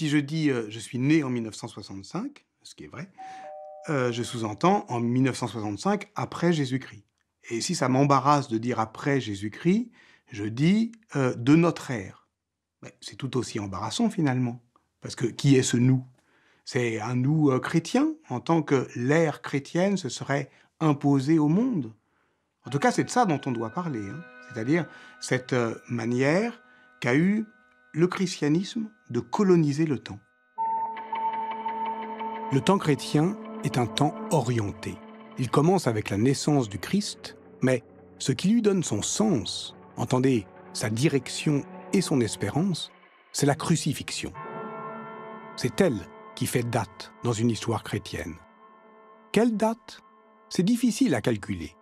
si je dis je suis né en 1965, ce qui est vrai, je sous-entends en 1965 après Jésus-Christ. Et si ça m'embarrasse de dire après Jésus-Christ, je dis de notre ère. Mais c'est tout aussi embarrassant finalement. Parce que qui est ce nous? C'est un nous chrétien, en tant que l'ère chrétienne se serait imposée au monde. En tout cas, c'est de ça dont on doit parler, hein. C'est-à-dire cette manière qu'a eu le christianisme de coloniser le temps. Le temps chrétien est un temps orienté. Il commence avec la naissance du Christ, mais ce qui lui donne son sens, entendez, sa direction et son espérance, c'est la crucifixion. C'est elle qui fait date dans une histoire chrétienne. Quelle date? C'est difficile à calculer.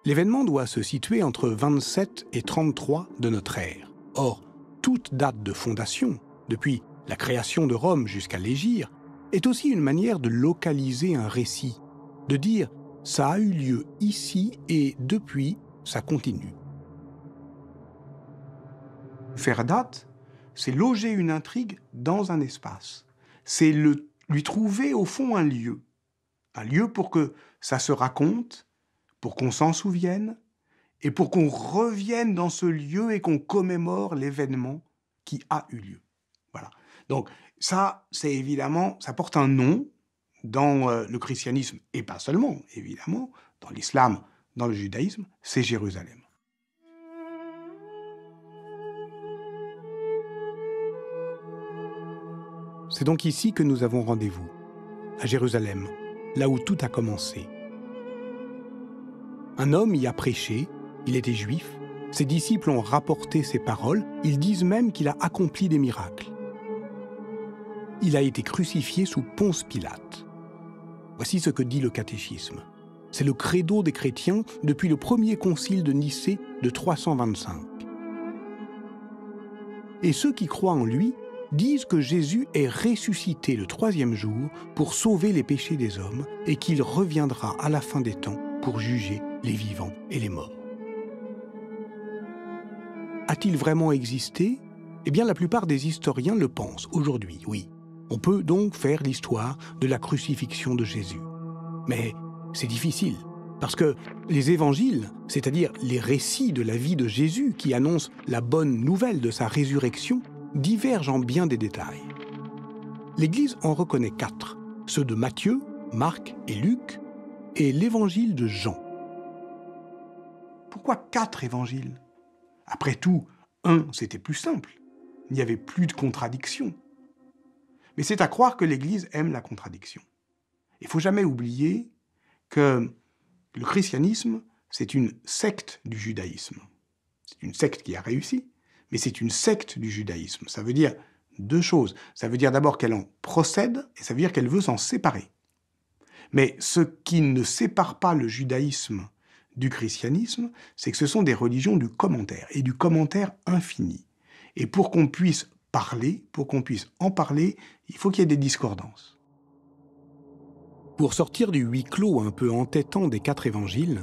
L'événement doit se situer entre 27 et 33 de notre ère. Or, toute date de fondation, depuis la création de Rome jusqu'à l'Hégire, est aussi une manière de localiser un récit, de dire « ça a eu lieu ici et depuis, ça continue ». Faire date, c'est loger une intrigue dans un espace. C'est lui trouver au fond un lieu pour que ça se raconte, pour qu'on s'en souvienne, et pour qu'on revienne dans ce lieu et qu'on commémore l'événement qui a eu lieu. Voilà. Donc ça, c'est évidemment, ça porte un nom dans le christianisme, et pas seulement, évidemment, dans l'islam, dans le judaïsme, c'est Jérusalem. C'est donc ici que nous avons rendez-vous, à Jérusalem, là où tout a commencé. Un homme y a prêché, il était juif, ses disciples ont rapporté ses paroles, ils disent même qu'il a accompli des miracles. Il a été crucifié sous Ponce Pilate. Voici ce que dit le catéchisme. C'est le credo des chrétiens depuis le premier concile de Nicée de 325. Et ceux qui croient en lui disent que Jésus est ressuscité le troisième jour pour sauver les péchés des hommes et qu'il reviendra à la fin des temps pour juger les vivants et les morts. A-t-il vraiment existé? Eh bien, la plupart des historiens le pensent aujourd'hui, oui. On peut donc faire l'histoire de la crucifixion de Jésus. Mais c'est difficile, parce que les évangiles, c'est-à-dire les récits de la vie de Jésus qui annoncent la bonne nouvelle de sa résurrection, divergent en bien des détails. L'Église en reconnaît 4, ceux de Matthieu, Marc et Luc, et l'évangile de Jean. Pourquoi 4 évangiles? Après tout, un, c'était plus simple. Il n'y avait plus de contradiction. Mais c'est à croire que l'Église aime la contradiction. Il ne faut jamais oublier que le christianisme, c'est une secte du judaïsme. C'est une secte qui a réussi, mais c'est une secte du judaïsme. Ça veut dire 2 choses. Ça veut dire d'abord qu'elle en procède, et ça veut dire qu'elle veut s'en séparer. Mais ce qui ne sépare pas le judaïsme du christianisme, c'est que ce sont des religions du commentaire, et du commentaire infini. Et pour qu'on puisse parler, pour qu'on puisse en parler, il faut qu'il y ait des discordances. Pour sortir du huis clos un peu entêtant des 4 évangiles,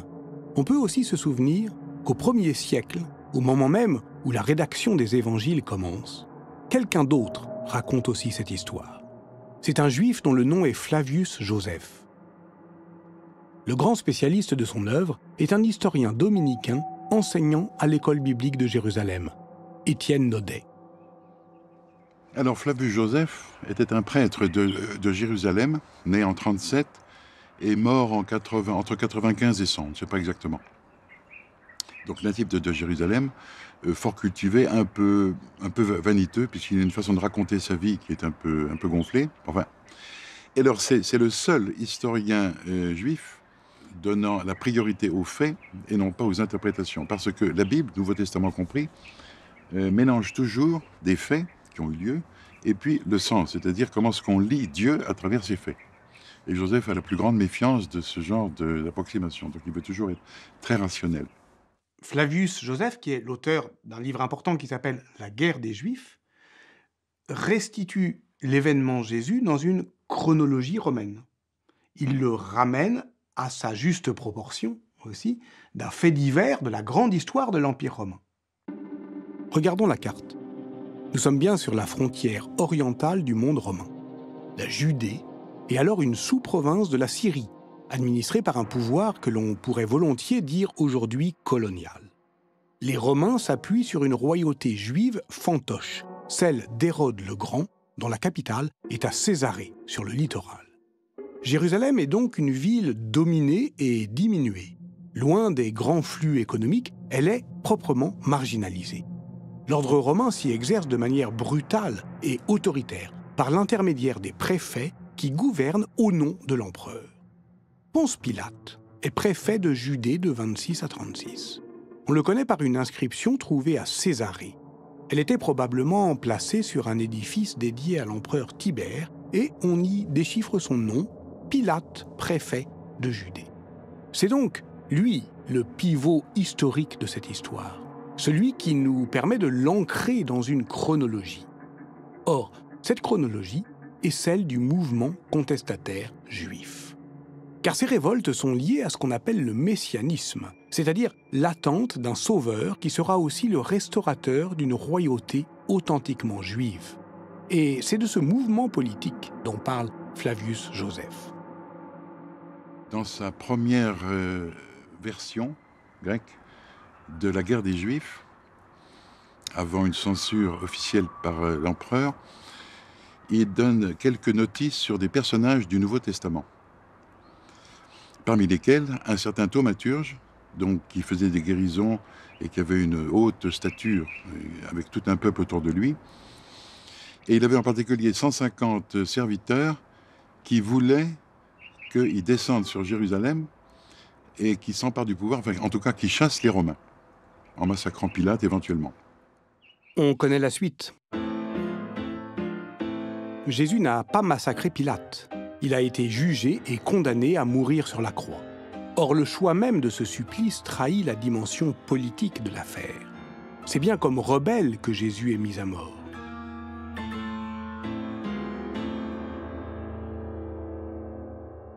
on peut aussi se souvenir qu'au 1er siècle, au moment même où la rédaction des évangiles commence, quelqu'un d'autre raconte aussi cette histoire. C'est un juif dont le nom est Flavius Joseph. Le grand spécialiste de son œuvre est un historien dominicain enseignant à l'école biblique de Jérusalem, Étienne Naudet. Alors Flavius Joseph était un prêtre de Jérusalem, né en 37 et mort entre 95 et 100, on ne sait pas exactement. Donc natif de Jérusalem, fort cultivé, un peu vaniteux, puisqu'il a une façon de raconter sa vie qui est un peu gonflée. Enfin, et alors c'est le seul historien juif donnant la priorité aux faits et non pas aux interprétations. Parce que la Bible, Nouveau Testament compris, mélange toujours des faits qui ont eu lieu et puis le sens, c'est-à-dire comment est-ce qu'on lit Dieu à travers ces faits. Et Joseph a la plus grande méfiance de ce genre d'approximation, donc il veut toujours être très rationnel. Flavius Joseph, qui est l'auteur d'un livre important qui s'appelle « La guerre des Juifs », restitue l'événement Jésus dans une chronologie romaine. Il le ramène à sa juste proportion aussi d'un fait divers de la grande histoire de l'Empire romain. Regardons la carte. Nous sommes bien sur la frontière orientale du monde romain. La Judée est alors une sous-province de la Syrie, administrée par un pouvoir que l'on pourrait volontiers dire aujourd'hui colonial. Les Romains s'appuient sur une royauté juive fantoche, celle d'Hérode le Grand, dont la capitale est à Césarée, sur le littoral. Jérusalem est donc une ville dominée et diminuée. Loin des grands flux économiques, elle est proprement marginalisée. L'ordre romain s'y exerce de manière brutale et autoritaire, par l'intermédiaire des préfets qui gouvernent au nom de l'empereur. Ponce Pilate est préfet de Judée de 26 à 36. On le connaît par une inscription trouvée à Césarée. Elle était probablement placée sur un édifice dédié à l'empereur Tibère et on y déchiffre son nom, Pilate, préfet de Judée. C'est donc lui le pivot historique de cette histoire, celui qui nous permet de l'ancrer dans une chronologie. Or, cette chronologie est celle du mouvement contestataire juif. Car ces révoltes sont liées à ce qu'on appelle le messianisme, c'est-à-dire l'attente d'un sauveur qui sera aussi le restaurateur d'une royauté authentiquement juive. Et c'est de ce mouvement politique dont parle Flavius Joseph. Dans sa première version grecque de la guerre des Juifs, avant une censure officielle par l'empereur, il donne quelques notices sur des personnages du Nouveau Testament, parmi lesquels un certain thaumaturge, donc qui faisait des guérisons et qui avait une haute stature, avec tout un peuple autour de lui. Et il avait en particulier 150 serviteurs qui voulaient qu'ils descendent sur Jérusalem et qui s'emparent du pouvoir, enfin, en tout cas qui chassent les Romains, en massacrant Pilate éventuellement. On connaît la suite. Jésus n'a pas massacré Pilate. Il a été jugé et condamné à mourir sur la croix. Or, le choix même de ce supplice trahit la dimension politique de l'affaire. C'est bien comme rebelle que Jésus est mis à mort.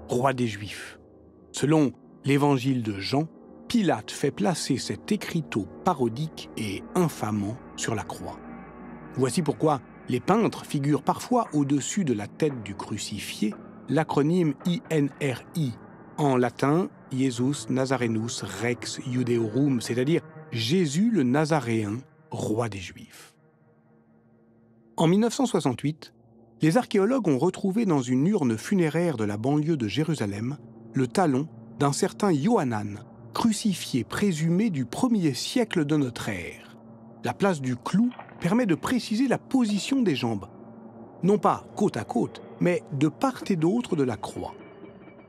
Roi des Juifs. Selon l'évangile de Jean, Pilate fait placer cet écriteau parodique et infamant sur la croix. Voici pourquoi les peintres figurent parfois au-dessus de la tête du crucifié l'acronyme INRI, en latin Iesus Nazarenus Rex Iudeorum, c'est-à-dire Jésus le Nazaréen, roi des Juifs. En 1968, les archéologues ont retrouvé dans une urne funéraire de la banlieue de Jérusalem le talon d'un certain Yohanan, crucifié présumé du 1er siècle de notre ère. La place du clou permet de préciser la position des jambes, non pas côte à côte, mais de part et d'autre de la croix.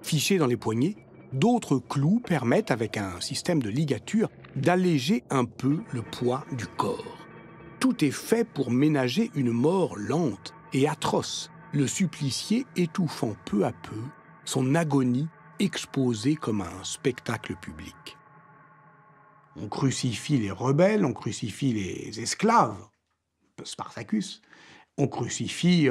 Fichés dans les poignets, d'autres clous permettent, avec un système de ligature, d'alléger un peu le poids du corps. Tout est fait pour ménager une mort lente et atroce, le supplicié étouffant peu à peu son agonie exposée comme un spectacle public. On crucifie les rebelles, on crucifie les esclaves, Spartacus, on crucifie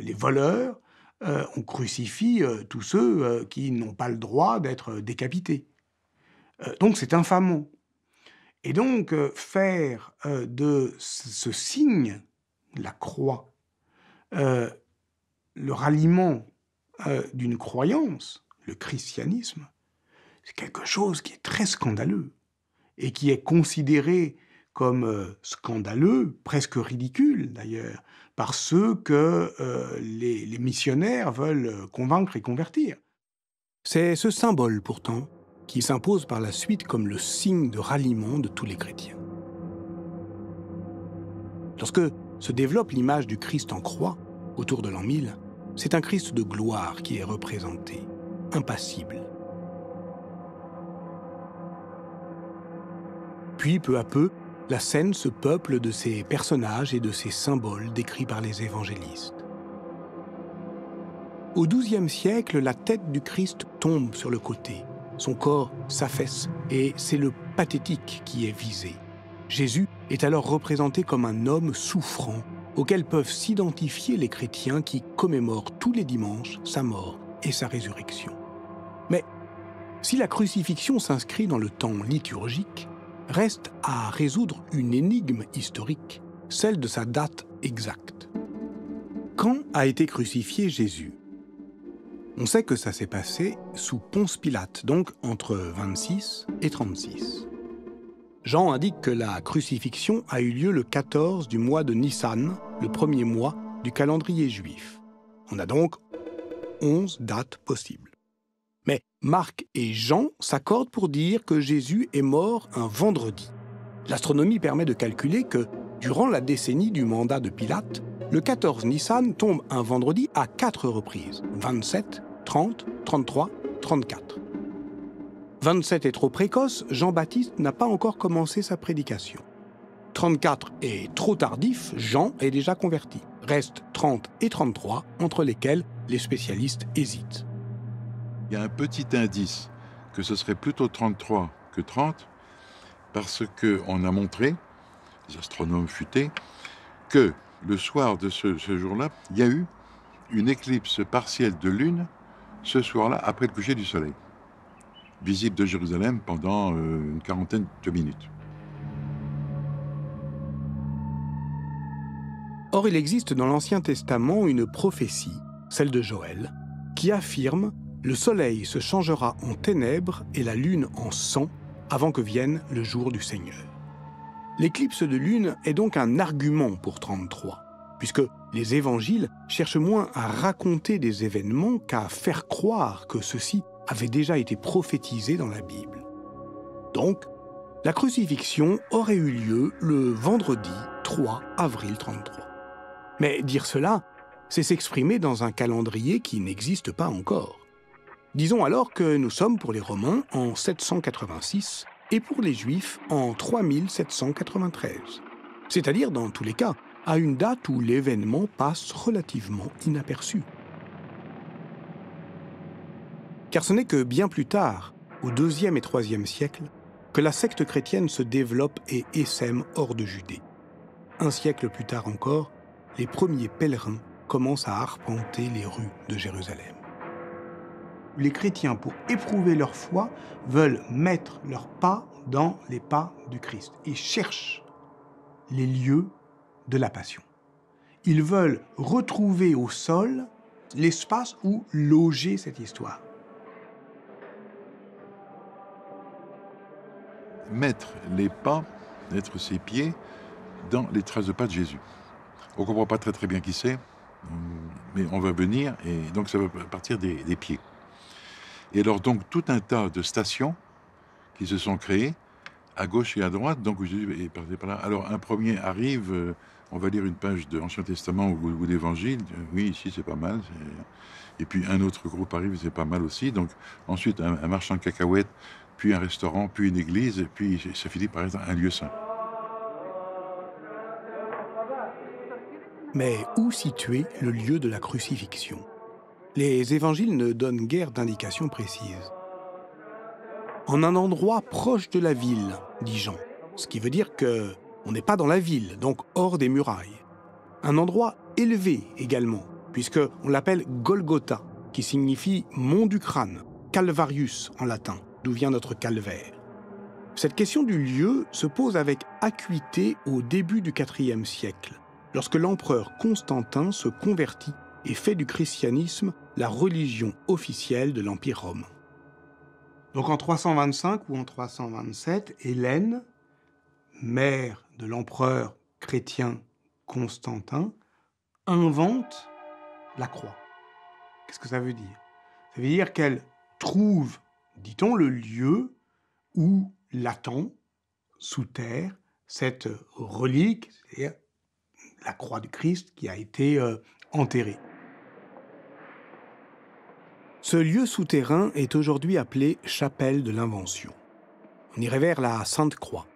les voleurs, on crucifie tous ceux qui n'ont pas le droit d'être décapités. Donc c'est infamant. Et donc faire de ce signe, la croix, le ralliement d'une croyance, le christianisme, c'est quelque chose qui est très scandaleux et qui est considéré comme scandaleux, presque ridicule d'ailleurs, par ceux que les missionnaires veulent convaincre et convertir. C'est ce symbole pourtant qui s'impose par la suite comme le signe de ralliement de tous les chrétiens. Lorsque se développe l'image du Christ en croix, autour de l'an 1000, c'est un Christ de gloire qui est représenté, impassible. Puis, peu à peu, la scène se peuple de ces personnages et de ces symboles décrits par les évangélistes. Au XIIe siècle, la tête du Christ tombe sur le côté, son corps s'affaisse et c'est le pathétique qui est visé. Jésus est alors représenté comme un homme souffrant, auquel peuvent s'identifier les chrétiens qui commémorent tous les dimanches sa mort et sa résurrection. Mais si la crucifixion s'inscrit dans le temps liturgique, reste à résoudre une énigme historique, celle de sa date exacte. Quand a été crucifié Jésus? On sait que ça s'est passé sous Ponce Pilate, donc entre 26 et 36. Jean indique que la crucifixion a eu lieu le 14 du mois de Nissan, le premier mois du calendrier juif. On a donc 11 dates possibles. Mais Marc et Jean s'accordent pour dire que Jésus est mort un vendredi. L'astronomie permet de calculer que, durant la décennie du mandat de Pilate, le 14 Nissan tombe un vendredi à 4 reprises, 27, 30, 33, 34. 27 est trop précoce, Jean-Baptiste n'a pas encore commencé sa prédication. 34 est trop tardif, Jean est déjà converti. Restent 30 et 33, entre lesquels les spécialistes hésitent. Il y a un petit indice que ce serait plutôt 33 que 30, parce qu'on a montré, les astronomes futés, que le soir de ce jour-là, il y a eu une éclipse partielle de lune ce soir-là, après le coucher du soleil, visible de Jérusalem pendant une quarantaine de minutes. Or, il existe dans l'Ancien Testament une prophétie, celle de Joël, qui affirme « Le soleil se changera en ténèbres et la lune en sang avant que vienne le jour du Seigneur ». L'éclipse de lune est donc un argument pour 33, puisque les évangiles cherchent moins à raconter des événements qu'à faire croire que ceux-ci avaient déjà été prophétisés dans la Bible. Donc, la crucifixion aurait eu lieu le vendredi 3 avril 33. Mais dire cela, c'est s'exprimer dans un calendrier qui n'existe pas encore. Disons alors que nous sommes pour les Romains en 786 et pour les Juifs en 3793. C'est-à-dire, dans tous les cas, à une date où l'événement passe relativement inaperçu. Car ce n'est que bien plus tard, au IIe et IIIe siècle, que la secte chrétienne se développe et essaime hors de Judée. Un siècle plus tard encore, les premiers pèlerins commencent à arpenter les rues de Jérusalem. Les chrétiens, pour éprouver leur foi, veulent mettre leurs pas dans les pas du Christ et cherchent les lieux de la passion. Ils veulent retrouver au sol l'espace où loger cette histoire. Mettre les pas, mettre ses pieds dans les traces de pas de Jésus. On ne comprend pas très bien qui c'est, mais on va venir, et donc ça va partir des pieds. Et alors donc tout un tas de stations qui se sont créées à gauche et à droite, donc où Jésus est passé par là. Alors un premier arrive, on va lire une page de l'Ancien Testament ou d'Évangile, oui ici c'est pas mal, et puis un autre groupe arrive, c'est pas mal aussi, donc ensuite un marchand de cacahuètes, puis un restaurant, puis une église, et puis ça finit par être un lieu saint. Mais où situer le lieu de la crucifixion? Les évangiles ne donnent guère d'indications précises. En un endroit proche de la ville, dit Jean, ce qui veut dire qu'on n'est pas dans la ville, donc hors des murailles. Un endroit élevé également, puisqu'on l'appelle Golgotha, qui signifie mont du crâne, Calvarius en latin, d'où vient notre calvaire. Cette question du lieu se pose avec acuité au début du IVe siècle, lorsque l'empereur Constantin se convertit et fait du christianisme la religion officielle de l'Empire romain. Donc en 325 ou en 327, Hélène, mère de l'empereur chrétien Constantin, invente la croix. Qu'est-ce que ça veut dire? Ça veut dire qu'elle trouve, dit-on, le lieu où l'attend, sous terre, cette relique, c'est-à-dire la croix du Christ qui a été enterrée. Ce lieu souterrain est aujourd'hui appelé chapelle de l'Invention. On y révère la Sainte Croix,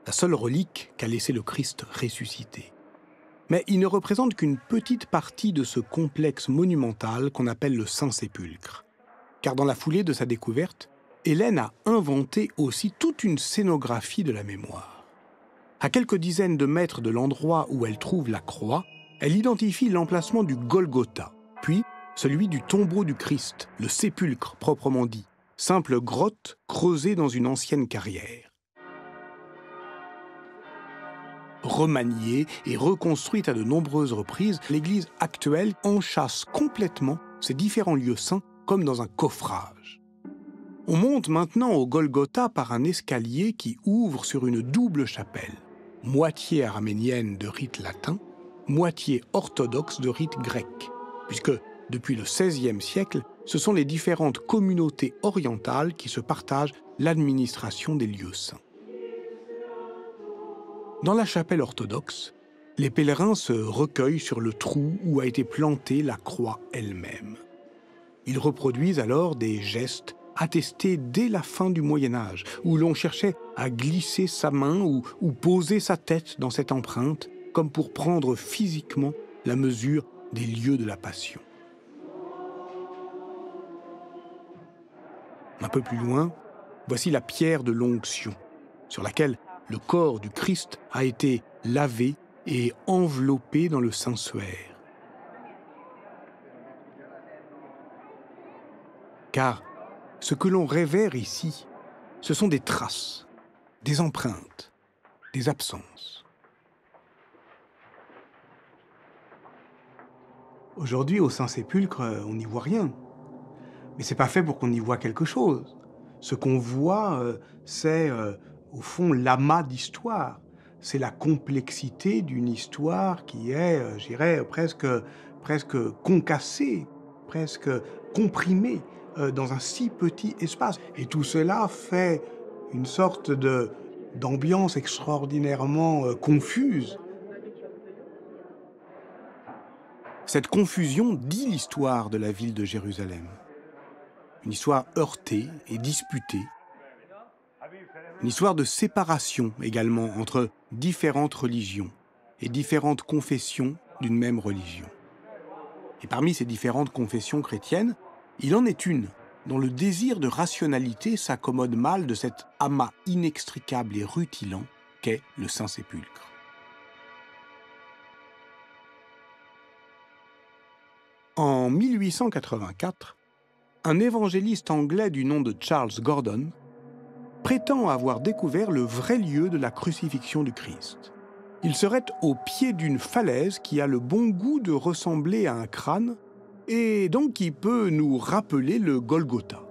la seule relique qu'a laissé le Christ ressuscité. Mais il ne représente qu'une petite partie de ce complexe monumental qu'on appelle le Saint-Sépulcre. Car dans la foulée de sa découverte, Hélène a inventé aussi toute une scénographie de la mémoire. À quelques dizaines de mètres de l'endroit où elle trouve la croix, elle identifie l'emplacement du Golgotha, puis celui du tombeau du Christ, le sépulcre proprement dit, simple grotte creusée dans une ancienne carrière. remaniée et reconstruite à de nombreuses reprises, l'Église actuelle enchâsse complètement ces différents lieux saints comme dans un coffrage. On monte maintenant au Golgotha par un escalier qui ouvre sur une double chapelle, moitié araménienne de rite latin, moitié orthodoxe de rite grec, puisque depuis le XVIe siècle, ce sont les différentes communautés orientales qui se partagent l'administration des lieux saints. Dans la chapelle orthodoxe, les pèlerins se recueillent sur le trou où a été plantée la croix elle-même. Ils reproduisent alors des gestes attestés dès la fin du Moyen-Âge, où l'on cherchait à glisser sa main ou poser sa tête dans cette empreinte, comme pour prendre physiquement la mesure des lieux de la Passion. Un peu plus loin, voici la pierre de l'onction, sur laquelle le corps du Christ a été lavé et enveloppé dans le sanctuaire. Car ce que l'on révère ici, ce sont des traces, des empreintes, des absences. Aujourd'hui, au Saint-Sépulcre, on n'y voit rien. Mais c'est pas fait pour qu'on y voit quelque chose. Ce qu'on voit, c'est au fond l'amas d'histoire. C'est la complexité d'une histoire qui est, je dirais, presque concassée, presque comprimée dans un si petit espace. Et tout cela fait une sorte d'ambiance extraordinairement confuse. Cette confusion dit l'histoire de la ville de Jérusalem. Une histoire heurtée et disputée. Une histoire de séparation également entre différentes religions et différentes confessions d'une même religion. Et parmi ces différentes confessions chrétiennes, il en est une dont le désir de rationalité s'accommode mal de cet amas inextricable et rutilant qu'est le Saint-Sépulcre. En 1884, un évangéliste anglais du nom de Charles Gordon prétend avoir découvert le vrai lieu de la crucifixion du Christ. Il serait au pied d'une falaise qui a le bon goût de ressembler à un crâne et donc qui peut nous rappeler le Golgotha.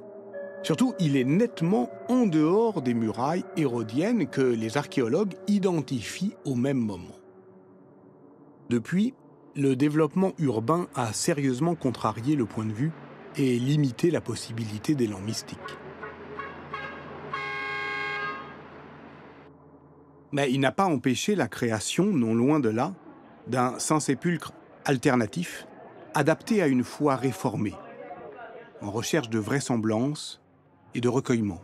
Surtout, il est nettement en dehors des murailles hérodiennes que les archéologues identifient au même moment. Depuis, le développement urbain a sérieusement contrarié le point de vue et limité la possibilité d'élan mystique. Mais il n'a pas empêché la création, non loin de là, d'un Saint-Sépulcre alternatif, adapté à une foi réformée, en recherche de vraisemblance et de recueillement.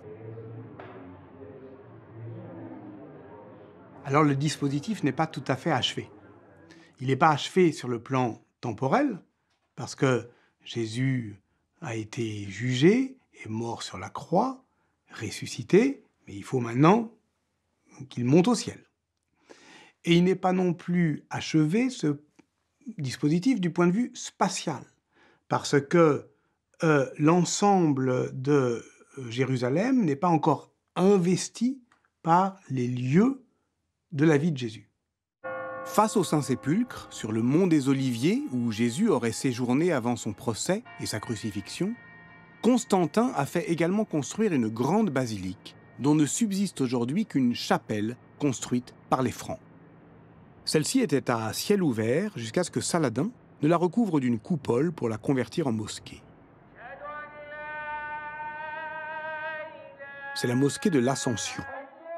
Alors le dispositif n'est pas tout à fait achevé. Il n'est pas achevé sur le plan temporel, parce que Jésus a été jugé, est mort sur la croix, ressuscité, mais il faut maintenant qu'il monte au ciel. Et il n'est pas non plus achevé, ce dispositif, du point de vue spatial, parce que l'ensemble de Jérusalem n'est pas encore investi par les lieux de la vie de Jésus. Face au Saint-Sépulcre, sur le mont des Oliviers, où Jésus aurait séjourné avant son procès et sa crucifixion, Constantin a fait également construire une grande basilique, dont ne subsiste aujourd'hui qu'une chapelle construite par les Francs. Celle-ci était à ciel ouvert jusqu'à ce que Saladin ne la recouvre d'une coupole pour la convertir en mosquée. C'est la mosquée de l'Ascension,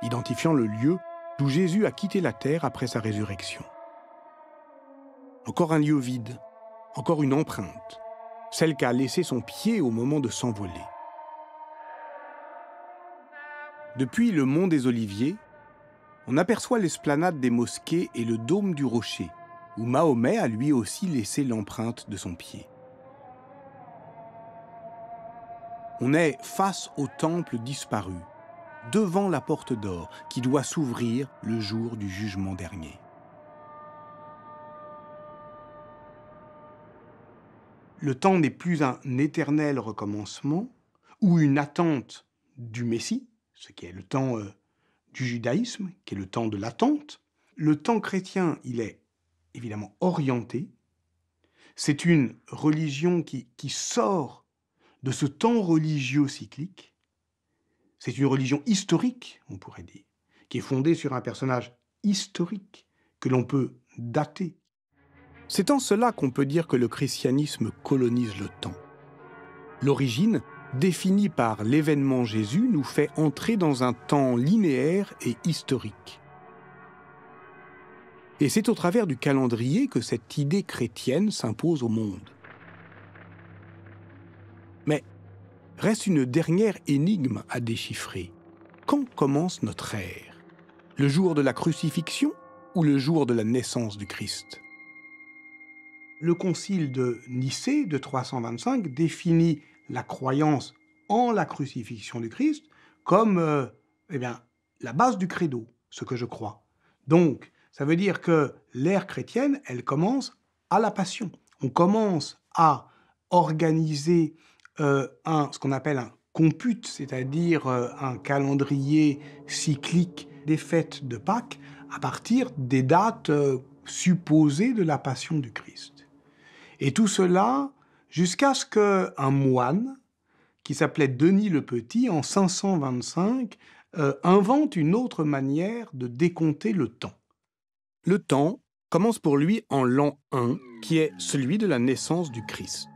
identifiant le lieu d'où Jésus a quitté la terre après sa résurrection. Encore un lieu vide, encore une empreinte, celle qu'a laissé son pied au moment de s'envoler. Depuis le mont des Oliviers, on aperçoit l'esplanade des mosquées et le dôme du rocher, où Mahomet a lui aussi laissé l'empreinte de son pied. On est face au temple disparu, devant la porte d'or qui doit s'ouvrir le jour du jugement dernier. Le temps n'est plus un éternel recommencement ou une attente du Messie, ce qui est le temps du judaïsme, qui est le temps de l'attente, le temps chrétien, il est évidemment orienté. C'est une religion qui sort de ce temps religieux cyclique. C'est une religion historique, on pourrait dire, qui est fondée sur un personnage historique que l'on peut dater. C'est en cela qu'on peut dire que le christianisme colonise le temps. L'origine, définie par l'événement Jésus, nous fait entrer dans un temps linéaire et historique. Et c'est au travers du calendrier que cette idée chrétienne s'impose au monde. Mais reste une dernière énigme à déchiffrer. Quand commence notre ère? Le jour de la crucifixion ou le jour de la naissance du Christ? Le concile de Nicée de 325 définit la croyance en la crucifixion du Christ comme la base du credo, ce que je crois. Donc, ça veut dire que l'ère chrétienne, elle commence à la Passion. On commence à organiser ce qu'on appelle un compute, c'est-à-dire un calendrier cyclique des fêtes de Pâques à partir des dates supposées de la Passion du Christ. Et tout cela jusqu'à ce qu'un moine, qui s'appelait Denis le Petit, en 525, invente une autre manière de décompter le temps. Le temps commence pour lui en l'an 1, qui est celui de la naissance du Christ.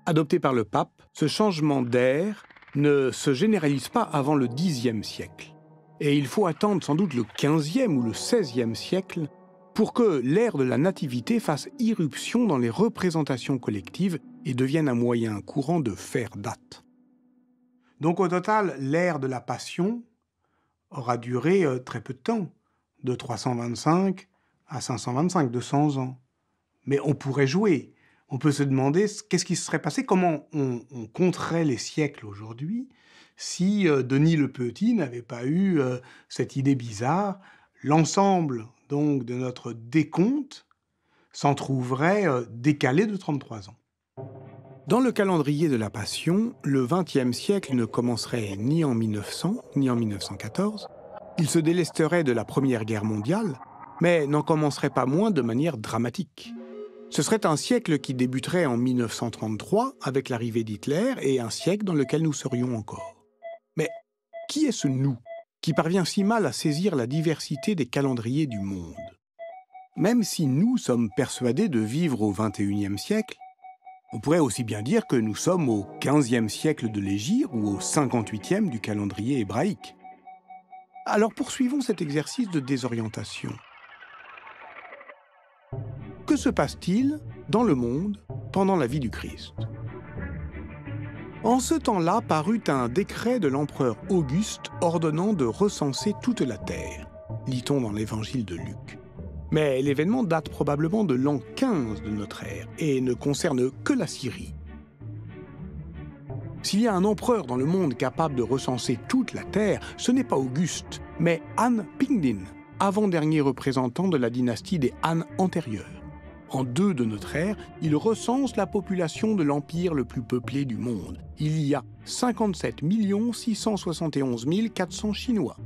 Adopté par le pape, ce changement d'ère ne se généralise pas avant le Xe siècle. Et il faut attendre sans doute le XVe ou le XVIe siècle pour que l'ère de la nativité fasse irruption dans les représentations collectives et devienne un moyen courant de faire date. Donc au total, l'ère de la Passion aura duré très peu de temps, de 325 à 525, 200 ans. Mais on pourrait jouer. On peut se demander qu'est-ce qui se serait passé, comment on compterait les siècles aujourd'hui si Denis le Petit n'avait pas eu cette idée bizarre. L'ensemble donc de notre décompte s'en trouverait décalé de 33 ans. Dans le calendrier de la Passion, le XXe siècle ne commencerait ni en 1900, ni en 1914. Il se délesterait de la Première Guerre mondiale, mais n'en commencerait pas moins de manière dramatique. Ce serait un siècle qui débuterait en 1933 avec l'arrivée d'Hitler et un siècle dans lequel nous serions encore. Mais qui est ce « nous » qui parvient si mal à saisir la diversité des calendriers du monde? Même si nous sommes persuadés de vivre au XXIe siècle, on pourrait aussi bien dire que nous sommes au XVe siècle de l'Hégire ou au 58e du calendrier hébraïque. Alors poursuivons cet exercice de désorientation. Que se passe-t-il dans le monde pendant la vie du Christ? En ce temps-là parut un décret de l'empereur Auguste ordonnant de recenser toute la terre, lit-on dans l'évangile de Luc. Mais l'événement date probablement de l'an 15 de notre ère et ne concerne que la Syrie. S'il y a un empereur dans le monde capable de recenser toute la terre, ce n'est pas Auguste, mais Han Pingdin, avant-dernier représentant de la dynastie des Han antérieures. En 2 de notre ère, il recense la population de l'empire le plus peuplé du monde. Il y a 57 671 400 Chinois.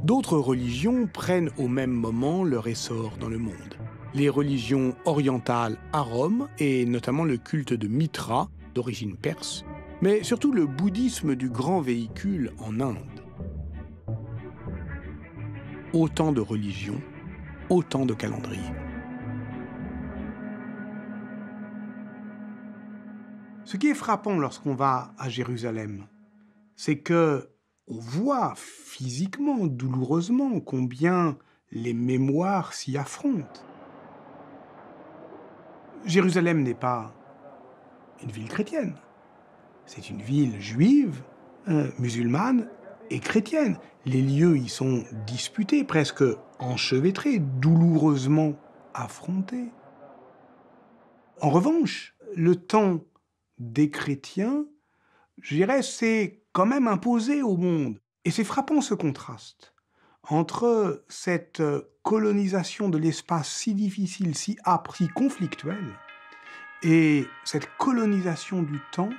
D'autres religions prennent au même moment leur essor dans le monde. Les religions orientales à Rome, et notamment le culte de Mitra, d'origine perse, mais surtout le bouddhisme du grand véhicule en Inde. Autant de religions, autant de calendriers. Ce qui est frappant lorsqu'on va à Jérusalem, c'est que on voit physiquement, douloureusement, combien les mémoires s'y affrontent. Jérusalem n'est pas une ville chrétienne. C'est une ville juive, musulmane et chrétienne. Les lieux y sont disputés, presque enchevêtrés, douloureusement affrontés. En revanche, le temps des chrétiens, je dirais, c'est quand même imposé au monde. Et c'est frappant ce contraste entre cette colonisation de l'espace si difficile, si âpre, si conflictuelle, et cette colonisation du temps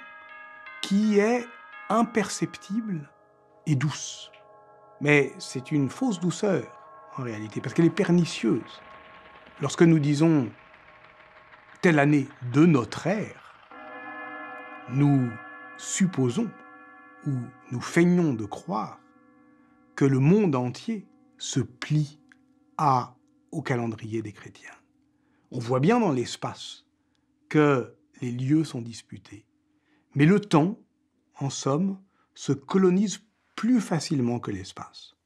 qui est imperceptible et douce. Mais c'est une fausse douceur, en réalité, parce qu'elle est pernicieuse. Lorsque nous disons telle année de notre ère, nous supposons ou nous feignons de croire que le monde entier se plie au calendrier des chrétiens. On voit bien dans l'espace que les lieux sont disputés. Mais le temps, en somme, se colonise plus facilement que l'espace.